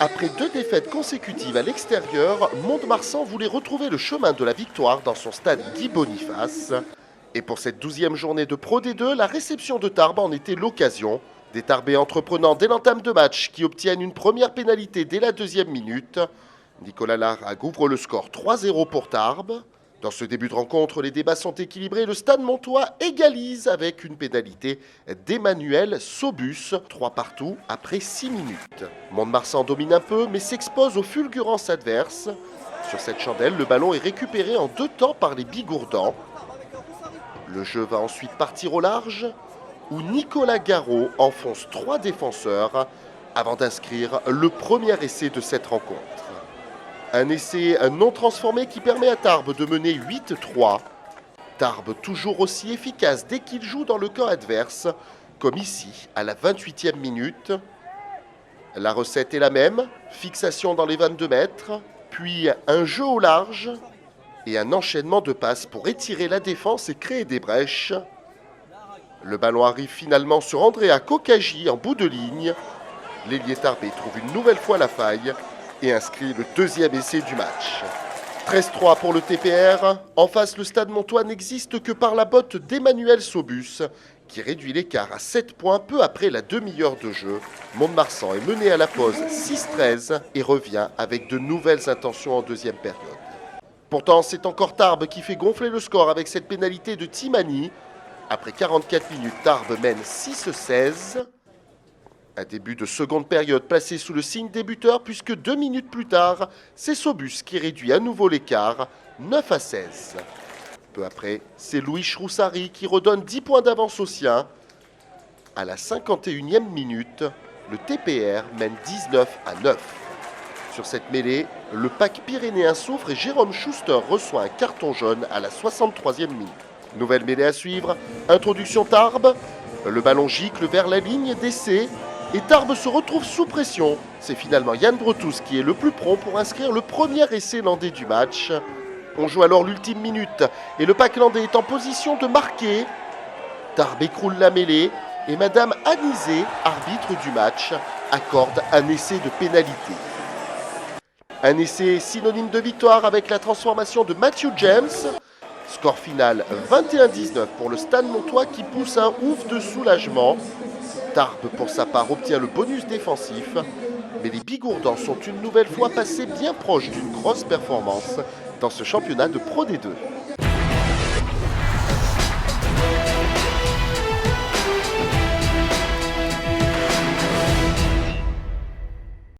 Après 2 défaites consécutives à l'extérieur, Mont-de-Marsan voulait retrouver le chemin de la victoire dans son stade Guy Boniface. Et pour cette 12e journée de Pro D2, la réception de Tarbes en était l'occasion. Des Tarbais entreprenant dès l'entame de match qui obtiennent une première pénalité dès la 2e minute. Nicolas Larague ouvre le score 3-0 pour Tarbes. Dans ce début de rencontre, les débats sont équilibrés. Le Stade Montois égalise avec une pénalité d'Emmanuel Sobus, 3 partout après 6 minutes. Mont-de-Marsan domine un peu, mais s'expose aux fulgurances adverses. Sur cette chandelle, le ballon est récupéré en 2 temps par les Bigourdans. Le jeu va ensuite partir au large, où Nicolas Garot enfonce 3 défenseurs avant d'inscrire le premier essai de cette rencontre. Un essai non transformé qui permet à Tarbes de mener 8-3. Tarbes toujours aussi efficace dès qu'il joue dans le camp adverse, comme ici à la 28e minute. La recette est la même, fixation dans les 22 mètres, puis un jeu au large et un enchaînement de passes pour étirer la défense et créer des brèches. Le ballon arrive finalement sur Andrea Kokagi en bout de ligne. L'ailier tarbais trouve une nouvelle fois la faille et inscrit le 2e essai du match. 13-3 pour le TPR. En face, le Stade Montois n'existe que par la botte d'Emmanuel Sobus, qui réduit l'écart à 7 points peu après la demi-heure de jeu. Mont-de-Marsan est mené à la pause 6-13 et revient avec de nouvelles intentions en 2e période. Pourtant, c'est encore Tarbes qui fait gonfler le score avec cette pénalité de Timani. Après 44 minutes, Tarbes mène 6-16. Un début de seconde période placé sous le signe des buteurs puisque 2 minutes plus tard, c'est Sobus qui réduit à nouveau l'écart, 9-16. Peu après, c'est Louis Chroussari qui redonne 10 points d'avance aux siens. À la 51e minute, le TPR mène 19-9. Sur cette mêlée, le pack pyrénéen souffre et Jérôme Schuster reçoit un carton jaune à la 63e minute. Nouvelle mêlée à suivre, introduction Tarbes, le ballon gicle vers la ligne d'essai. Et Tarbes se retrouve sous pression. C'est finalement Yann Bretous qui est le plus prompt pour inscrire le premier essai landais du match. On joue alors l'ultime minute et le pack landais est en position de marquer. Tarbes écroule la mêlée et Madame Anisé, arbitre du match, accorde un essai de pénalité. Un essai synonyme de victoire avec la transformation de Matthew James. Score final 21-19 pour le Stade Montois qui pousse un ouf de soulagement. Tarbes, pour sa part, obtient le bonus défensif, mais les Bigourdans sont une nouvelle fois passés bien proches d'une grosse performance dans ce championnat de Pro D2.